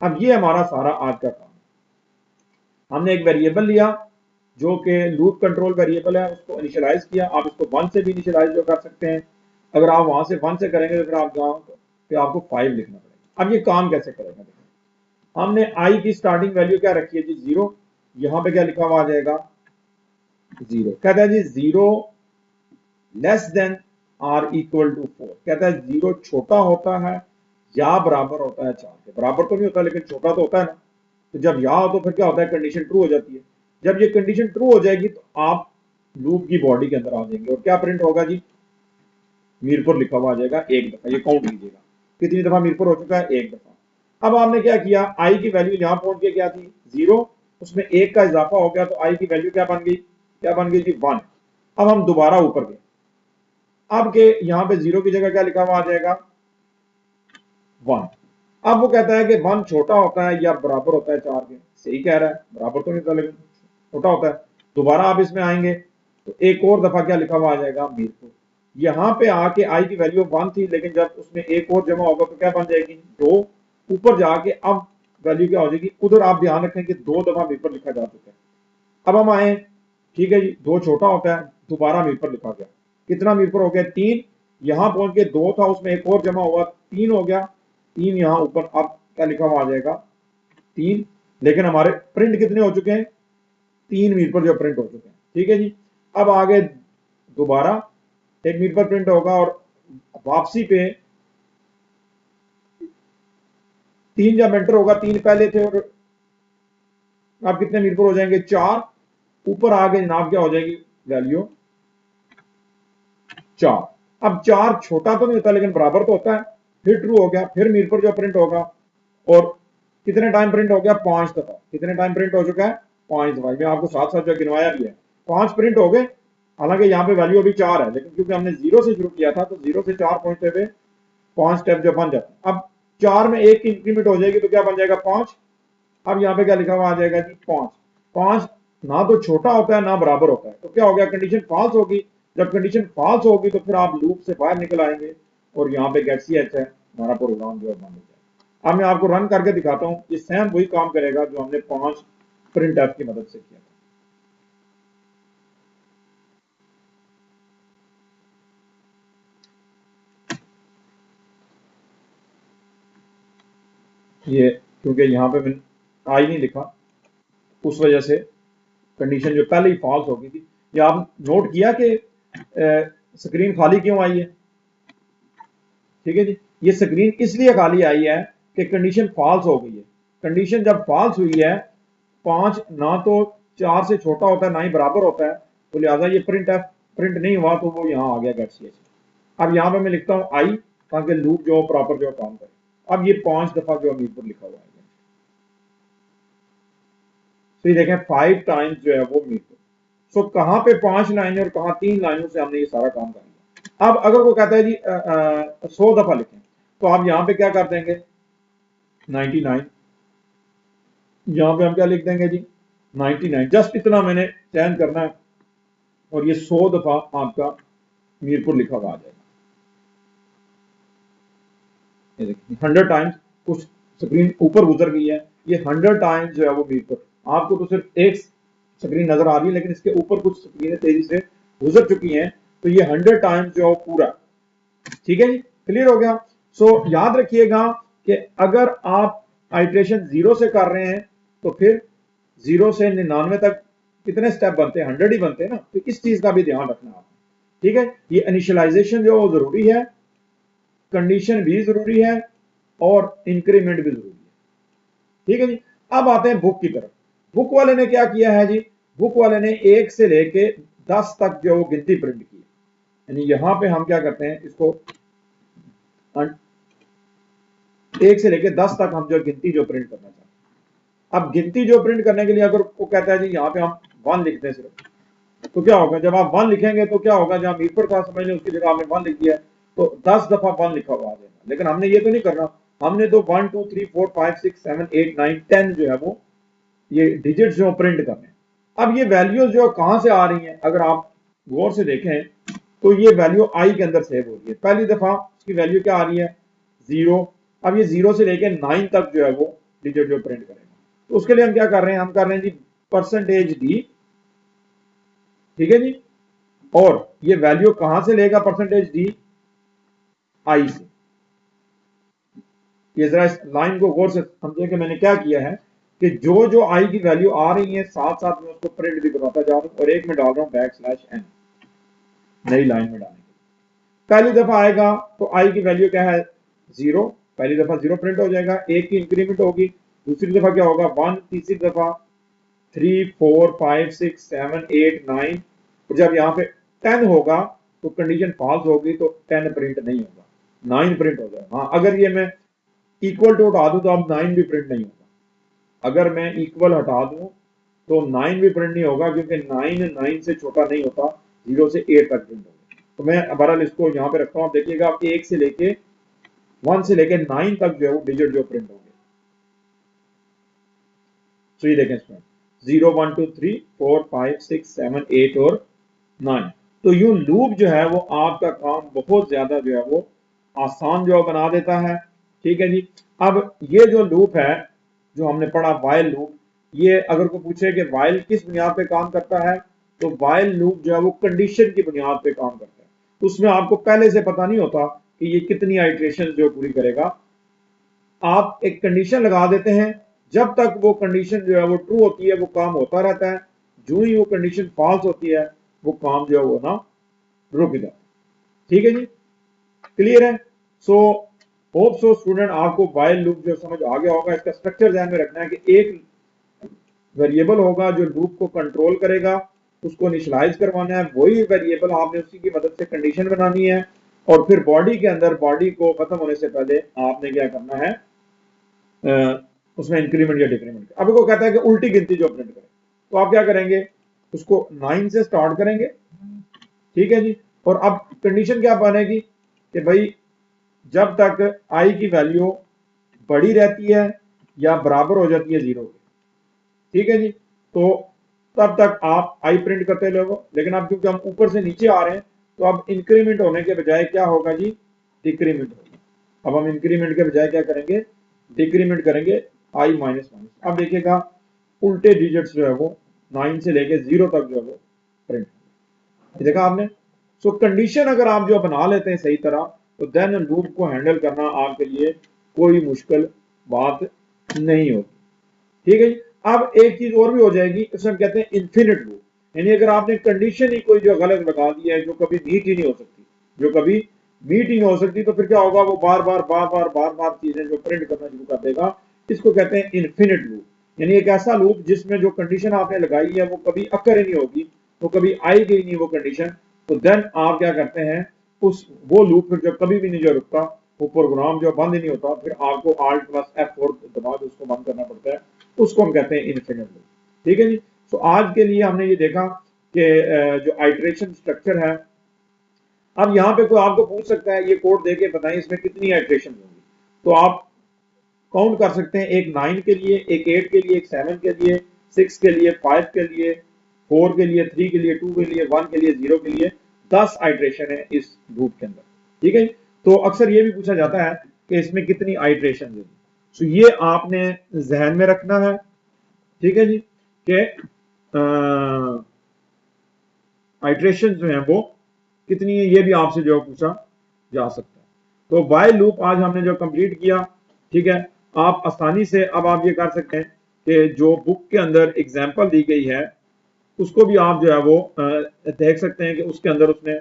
अब ये हमारा सारा आज का काम है। हमने एक वेरिएबल लिया जो कि लूप कंट्रोल वेरिएबल है, उसको इनिशियलाइज किया। आप इसको 1 से भी इनिशियलाइज जो कर सकते हैं। अगर आप वहां से 1 से करेंगे तो फिर आप जाओ, फिर आपको 5 लिखना पड़ेगा। अब ये काम कैसे करेगा, हमने आई की स्टार्टिंग वैल्यू क्या रखी है जी, 0। यहां पे क्या लिखा हुआ आ जाएगा, 0। कहता है जी 0 less than or equal to 4। कहता है 0 छोटा होता है या बराबर होता है 4 के। बराबर तो नहीं होता लेकिन छोटा तो होता है ना। तो जब या हो तो फिर क्या होता है, कंडीशन ट्रू हो जाती है। जब ये कंडीशन ट्रू हो जाएगी तो आप लूप की बॉडी के अंदर आ जाएंगे और क्या प्रिंट होगा जी, मीरपुर लिखा हुआ आ जाएगा एक दफा। ये काउंट कीजिएगा कितनी दफा मीरपुर हो चुका है, एक दफा। अब आपने क्या किया, आई की वैल्यू यहां पहुंच के क्या थी, 0, उसमें एक का इजाफा हो गया तो आई की वैल्यू क्या बन गई, क्या बन गई जी, 1। अब हम दोबारा ऊपर गए, अब के यहां पे 0 की जगह क्या लिखा हुआ आ जाएगा, 1। अब वो कहता है कि 1 छोटा होता है या बराबर होता है 4 के, सही कह रहा है, बराबर तो नहीं था लेकिन छोटा होता है। दोबारा आप इसमें आएंगे तो एक और दफा क्या लिखा हुआ आ जाएगा, मीरपुर। यहां पे आके आई की वैल्यू 1 थी, लेकिन जब उसमें एक और जमा होगा तो क्या बन जाएगी, 2। ऊपर जाके अब वैल्यू क्या हो जाएगी, उधर आप ध्यान रखें कि 2 दफा मीरपुर लिखा जा चुका है। अब हम आए, ठीक है जी, 2 छोटा होता है, दोबारा मीरपुर लिखा गया, कितना मीरपुर हो गया, 3। यहां पहुंच के 2 था, उसमें एक और जमा हुआ, 3 हो गया, 3 यहां ऊपर, अब क्या लिखा हुआ आ जाएगा, 3। लेकिन हमारे प्रिंट कितने हो चुके हैं, 3 मीरपुर जो प्रिंट हो चुके हैं, ठीक है जी। अब आगे दोबारा एक मीरपुर प्रिंट होगा और वापसी पे 3 जब एंटर होगा, 3 पहले थे और अब कितने मीरपुर हो जाएंगे, 4। ऊपर आगे जनाब क्या हो जाएगी वैल्यू, 4। अब 4 छोटा तो नहीं होता लेकिन बराबर तो होता है, फिर ट्रू हो गया, फिर मीरपुर जो प्रिंट होगा और कितने टाइम प्रिंट हो गया, 5 दफा। कितने टाइम प्रिंट हो चुका है, 5 दफा। मैं आपको साथ साथ जो गिनवाया भी है, 5 प्रिंट हो गए। हालांकि यहाँ पे वैल्यू अभी 4 है, लेकिन क्योंकि हमने 0 से शुरू किया था तो 0 से 4 पहुंचते हुए 5 स्टेप जो बन जाता है। अब 4 में 1 की इंक्रीमेंट हो जाएगी तो क्या बन जाएगा, 5। अब यहाँ पे क्या लिखा हुआ आ जाएगा जी, 5। 5 ना तो छोटा होता है ना बराबर होता है, तो क्या हो गया, कंडीशन फॉल्स होगी। जब कंडीशन फॉल्स होगी तो फिर आप लूप से बाहर निकल आएंगे और यहाँ पे गेट सी एच है, हमारा प्रोग्राम जो है बंद हो जाएगा। अब मैं आपको रन करके दिखाता हूँ, ये सेम वही काम करेगा जो हमने 5 प्रिंट एफ की मदद से किया था। ये क्योंकि यहाँ पे मैंने आई नहीं लिखा, उस वजह से कंडीशन जो पहले ही फॉल्स हो गई थी। ये आप नोट किया कि स्क्रीन खाली क्यों आई है, ठीक है जी। ये स्क्रीन इसलिए खाली आई है कि कंडीशन फॉल्स हो गई है। कंडीशन जब फॉल्स हुई है, 5 ना तो 4 से छोटा होता है ना ही बराबर होता है, तो लिहाजा ये प्रिंट एफ प्रिंट नहीं हुआ, तो वो यहाँ आ गया गेट सी एच। अब यहाँ पे मैं लिखता हूँ आई, ताकि लूप जो प्रॉपर जो काम करे। अब ये 5 दफा जो मीरपुर लिखा हुआ है, तो ये देखें 5 टाइम्स जो है वो मीरपुर। सो कहाँ पे 5 लाइनें और कहाँ 3 लाइनों से हमने ये सारा काम कर लिया। अब अगर वो कहता है जी 100 दफा लिखें, तो आप यहाँ पे क्या कर देंगे, 99। यहाँ पे हम क्या लिख देंगे जी, 99। जस्ट इतना मैंने चयन करना है और ये 100 दफा आपका मीरपुर लिखा हुआ आ जाएगा। ये देखिए 100 टाइम्स, कुछ स्क्रीन ऊपर गुजर गई है, ये 100 टाइम्स जो है वो मीरपुर। आपको तो सिर्फ एक स्क्रीन नजर आ रही है, लेकिन इसके ऊपर कुछ स्क्रीनें तेजी से गुजर चुकी हैं, तो ये 100 टाइम्स जो पूरा, ठीक है जी, क्लियर हो गया। सो याद रखिएगा कि अगर आप आइट्रेशन 0 से कर रहे हैं तो फिर 0 से 99 तक कितने स्टेप बनते हैं, 100 ही बनते हैं ना, तो इस चीज का भी ध्यान रखना आप, ठीक है। ये इनिशियलाइजेशन जो जरूरी है, कंडीशन भी जरूरी है और इंक्रीमेंट भी जरूरी है, ठीक है जी। अब आते हैं बुक की तरफ। बुक वाले ने क्या किया है जी, बुक वाले ने 1 से लेके 10 तक जो गिनती प्रिंट की, यानी यहां पे हम क्या करते हैं, इसको 1 से लेके 10 तक हम जो गिनती जो प्रिंट करना चाहते हैं। अब गिनती जो प्रिंट करने के लिए अगर वो कहता है जी यहाँ पे हम 1 लिखते हैं सिर्फ, तो क्या होगा, जब आप 1 लिखेंगे तो क्या होगा, जहां मीरपुर था समझ लें उसकी जगह आपने 1 लिख दिया, तो 10 दफा 1 लिखा हुआ आ जाएगा। लेकिन हमने ये तो नहीं करना, हमने तो 1 2 3 4 5 6 7 8 9 10 जो है वो ये डिजिट्स जो प्रिंट करने हैं। अब ये वैल्यूज जो कहां से आ रही हैं, अगर आप गौर से देखें तो ये वैल्यू आई के अंदर सेव हो रही है। पहली दफा उसकी वैल्यू क्या आ रही है, 0। अब ये 0 से लेकर 9 तक जो है वो डिजिट जो प्रिंट करेगा, तो उसके लिए हम क्या कर रहे हैं, हम कर रहे हैं जी परसेंटेज डी, ठीक है जी। और ये वैल्यू कहां से लेगा, परसेंटेज डी, आई से। ये जरा इस लाइन को गौर से समझें कि मैंने क्या किया है, कि जो जो आई की वैल्यू आ रही है साथ साथ में उसको प्रिंट भी करवाता जा रहा हूं, और एक में डाल रहा हूं बैकस्लैश n नई लाइन में डालने के लिए। पहली दफा आएगा तो आई की वैल्यू क्या है, 0। पहली दफा 0 प्रिंट हो जाएगा, 1 की इंक्रीमेंट होगी, दूसरी दफा क्या होगा 1, तीसरी दफा 3 4 5 6 7 8 9, और जब यहाँ पे 10 होगा तो कंडीशन फॉल्स होगी, तो 10 प्रिंट नहीं होगा, 9 प्रिंट हो जाएगा। हाँ, अगर ये मैं इक्वल टू हटा दूं तो अब 9 भी प्रिंट नहीं होगा। अगर मैं इक्वल हटा दूं तो 9 भी प्रिंट नहीं होगा, क्योंकि 9 से छोटा नहीं होता, 0 से 8 तक प्रिंट होगा। तो मैं बहरहाल इसको यहाँ पे रखता हूँ। आप देखिएगा, आप 1 से लेके 1 से लेके 9 तक जो है वो डिजिट जो प्रिंट होंगे। तो ये देखें इसमें 0 1 2 3 4 5 6 7 8 और 9। तो यूं लूप जो है वो आपका काम बहुत ज्यादा जो है वो आसान जो बना देता है। ठीक है जी। अब ये जो लूप है जो हमने पढ़ा वाइल लूप, ये अगर कोई पूछे कि वाइल किस बुनियाद पे काम करता है, तो वाइल लूप जो है वो कंडीशन की बुनियाद पे काम करता है। उसमें आपको पहले से पता नहीं होता कि ये कितनी आइट्रेशन जो पूरी करेगा। आप एक कंडीशन लगा देते हैं, जब तक वो कंडीशन जो है वो ट्रू होती है वो काम होता रहता है, जो ही वो कंडीशन फॉल्स होती है वो काम जो है वो ना रुक जाता है। ठीक है जी, क्लियर है। सो होप सो स्टूडेंट आपको वाइल लूप जो समझ आ गया होगा। इसका स्ट्रक्चर ध्यान में रखना है कि एक वेरिएबल होगा जो लूप को कंट्रोल करेगा, उसको इनिशियलाइज करवाना है, वही वेरिएबल आपने उसी की मदद से कंडीशन बनानी है, और फिर बॉडी के अंदर बॉडी को खत्म होने से पहले आपने क्या करना है, उसमें इंक्रीमेंट या डिक्रीमेंट। अब वो कहता है कि उल्टी गिनती जो प्रिंट करे, तो आप क्या करेंगे, उसको 9 से स्टार्ट करेंगे। ठीक है जी। और अब कंडीशन क्या बनेगी कि भाई जब तक आई की वैल्यू बड़ी रहती है या बराबर हो जाती है 0 के, ठीक है जी, तो तब तक आप आई प्रिंट करते रहो। लेकिन अब क्योंकि हम ऊपर से नीचे आ रहे हैं, तो अब इंक्रीमेंट होने के बजाय क्या होगा जी, डिक्रीमेंट होगा। अब हम इंक्रीमेंट के बजाय क्या करेंगे, डिक्रीमेंट करेंगे, आई माइनस माइनस। अब देखिएगा उल्टे डिजिट्स जो है वो 9 से लेके 0 तक जो है वो प्रिंट, देखा आपने। सो कंडीशन अगर आप जो बना लेते हैं सही तरह, तो देन लूप को हैंडल करना आपके लिए कोई मुश्किल बात नहीं होगी। ठीक है जी। अब एक चीज और भी हो जाएगी, इसे हम कहते हैं इन्फिनिट लूप। यानी अगर आपने कंडीशन ही कोई जो गलत लगा दी है, जो कभी मीट ही नहीं हो सकती, जो कभी मीट ही नहीं हो सकती, तो फिर क्या होगा, वो बार बार बार बार बार बार चीजें जो प्रिंट करना शुरू कर देगा। इसको कहते हैं इन्फिनिट लूप। यानी एक ऐसा लूप जिसमें जो कंडीशन आपने लगाई है वो कभी अकर ही नहीं होगी, वो कभी आएगी ही नहीं वो कंडीशन। तो देन आप क्या करते हैं, उस वो लूप फिर जब कभी भी नहीं जो रुकता, वो प्रोग्राम जो बंद ही नहीं होता, फिर आपको Alt प्लस F4 दबा के उसको बंद करना पड़ता है। उसको हम कहते हैं इन्फिनिट लूप। ठीक है जी। तो आज के लिए हमने ये देखा कि जो आइट्रेशन स्ट्रक्चर है। अब यहाँ पे कोई आपको पूछ सकता है ये कोड देके बताएं इसमें कितनी आइट्रेशन होंगी, तो आप काउंट कर सकते हैं, एक 9 के लिए, एक 8 के लिए, एक 7 के लिए, 6 के लिए, 5 के लिए, 4 के लिए, 3 के लिए, 2 के लिए, 1 के लिए, 0 के लिए 10 आइट्रेशन है इस लूप के अंदर। ठीक है। तो अक्सर ये भी पूछा जाता है कि इसमें कितनी आइट्रेशन है, तो ये आपने जहन में रखना है। ठीक है जी, कि आइट्रेशन जो है वो कितनी है, ये भी आपसे जो पूछा जा सकता है। तो वाइल लूप आज हमने जो कंप्लीट किया। ठीक है। आप आसानी से अब आप ये कर सकते हैं कि जो बुक के अंदर एग्जांपल दी गई है उसको भी आप जो है वो देख सकते हैं कि उसके अंदर उसने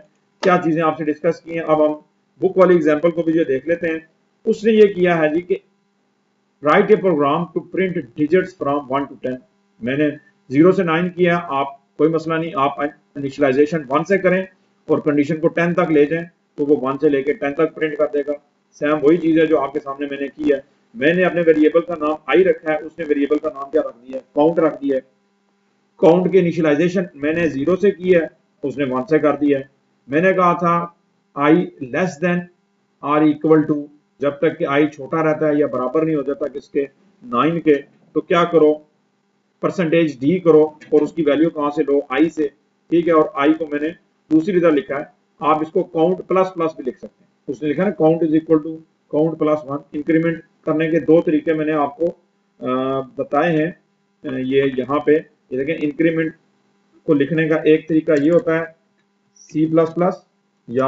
क्या चीजें आपसे डिस्कस की हैं। अब हम बुक वाली एग्जांपल को भी जो देख लेते हैं। उसने ये किया है जी कि write a program to print digits from 1 to 10। मैंने 0 से 9 किया, आप कोई मसला नहीं, आप इनिशियलाइजेशन 1 से करें और कंडीशन को 10 तक ले जाएं, तो वो 1 से लेके 10 तक प्रिंट कर देगा। सेम वही चीज है जो आपके सामने मैंने की है। मैंने अपने वेरिएबल का नाम आई रखा है, उसने वेरिएबल का नाम क्या रख दिया है, काउंट रख दिया है। काउंट की इनिशियलाइजेशन मैंने 0 से की है, उसने 1 से कर दिया है। मैंने कहा था I less than or equal to, जब तक कि आई छोटा रहता है या बराबर नहीं हो जाता किसके, 9 के, तो क्या करो, परसेंटेज डी करो, और उसकी वैल्यू कहां से लो, आई से। ठीक है। और आई को मैंने दूसरी तरह लिखा है, आप इसको काउंट प्लस प्लस भी लिख सकते हैं। उसने लिखा है count is equal to count plus 1। Increment करने के दो तरीके मैंने आपको बताए हैं। ये यहाँ पे ये देखें, इंक्रीमेंट को लिखने का एक तरीका ये होता है सी प्लस प्लस, या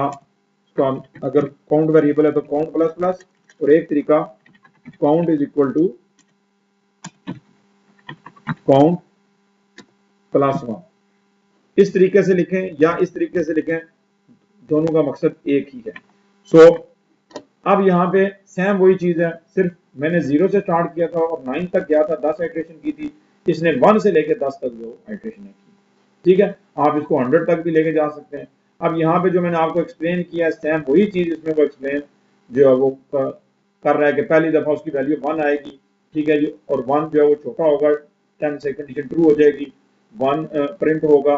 अगर काउंट वेरिएबल है तो काउंट प्लस प्लस, और एक तरीका count is equal to count plus 1। इस तरीके से लिखें या इस तरीके से लिखें, दोनों का मकसद एक ही है। सो अब यहाँ पे सेम वही चीज है, सिर्फ मैंने 0 से स्टार्ट किया था और 9 तक गया था, 10 आइट्रेशन की थी। इसने 1 से लेके 10 तक जो आइट्रेशन है, ठीक है। आप इसको 100 तक भी लेके जा सकते हैं। अब यहाँ पे जो मैंने आपको एक्सप्लेन किया है, सेम वही चीज इसमें वो एक्सप्लेन जो है वो कर रहा है कि पहली दफा उसकी वैल्यू 1 आएगी, ठीक है जी, और 1 जो है वो छोटा होगा, 10 से कंडीशन ट्रू हो जाएगी, 1 प्रिंट होगा,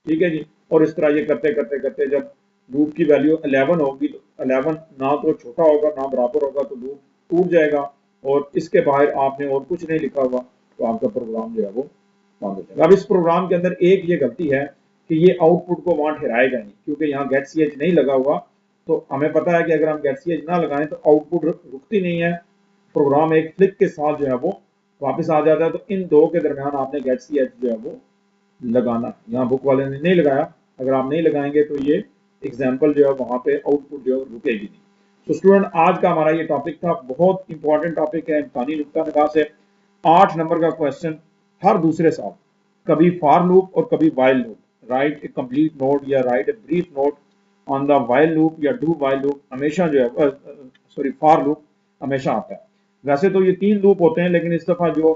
ठीक है जी। और इस तरह ये करते करते करते जब लूप की वैल्यू 11 होगी तो 11 ना तो छोटा होगा ना बराबर होगा, तो लूप टूट जाएगा और इसके बाहर आपने और कुछ नहीं लिखा हुआ, तो आपका प्रोग्राम जो है वो बंद हो जाएगा। अब इस प्रोग्राम के अंदर एक ये गलती है कि ये आउटपुट को वहां ठहराएगा नहीं, क्योंकि यहाँ गेट सी एच नहीं लगा हुआ। तो हमें पता है कि अगर हम गेट सी एच ना लगाएं तो आउटपुट रुकती नहीं है, प्रोग्राम एक फ्लिक के साथ जो है वो वापस आ जाता है। तो इन दो के दरमियान आपने गेट सी एच जो है वो लगाना, यहाँ बुक वाले ने नहीं लगाया, अगर आप नहीं लगाएंगे तो ये एग्जाम्पल जो है वहां पे आउटपुट जो है रुकेगी नहीं। तो स्टूडेंट आज का हमारा ये टॉपिक था, बहुत इंपॉर्टेंट टॉपिक है इम्कानी नुक्ता निगाह से। 8 नंबर का क्वेश्चन हर दूसरे साल, कभी फॉर लूप और कभी वाइल लूप, राइट ए कंप्लीट नोट या right a brief note on the while loop या डू वाइल लूप हमेशा जो है सॉरी फॉर लूप हमेशा आता है। वैसे तो ये 3 लूप होते हैं, लेकिन इस दफा जो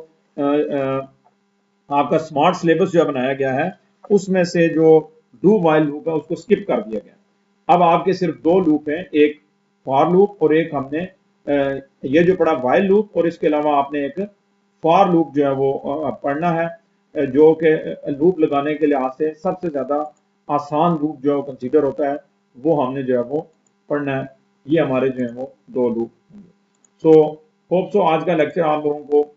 आपका स्मार्ट सिलेबस जो बनाया गया है उसमें से जो डू वाइल लूप है उसको स्किप कर दिया गया। अब आपके सिर्फ 2 लूप हैं, एक फॉर लूप और एक हमने ये जो पढ़ा वाइल लूप, और इसके अलावा आपने एक फॉर लूप जो है वो पढ़ना है, जो कि लूप लगाने के लिहाज से सबसे ज्यादा आसान लूप जो है कंसीडर होता है, वो हमने जो है वो पढ़ना है। ये हमारे जो है वो 2 लूप होंगे। सो होप सो आज का लेक्चर आप लोगों को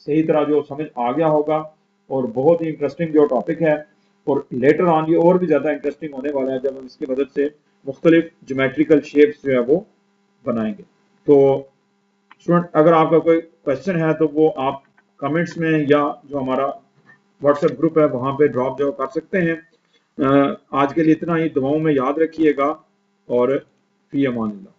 सही तरह जो समझ आ गया होगा, और बहुत ही इंटरेस्टिंग जो टॉपिक है, और लेटर ऑन ये और भी ज़्यादा इंटरेस्टिंग होने वाला है जब हम इसकी मदद से मुख्तलिफ ज्योमेट्रिकल शेप्स जो है वो बनाएंगे। तो स्टूडेंट अगर आपका कोई क्वेश्चन है तो वो आप कमेंट्स में या जो हमारा व्हाट्सएप ग्रुप है वहाँ पे ड्रॉप जो कर सकते हैं। आज के लिए इतना ही, दुआओं में याद रखिएगा और फी अमान अल्लाह।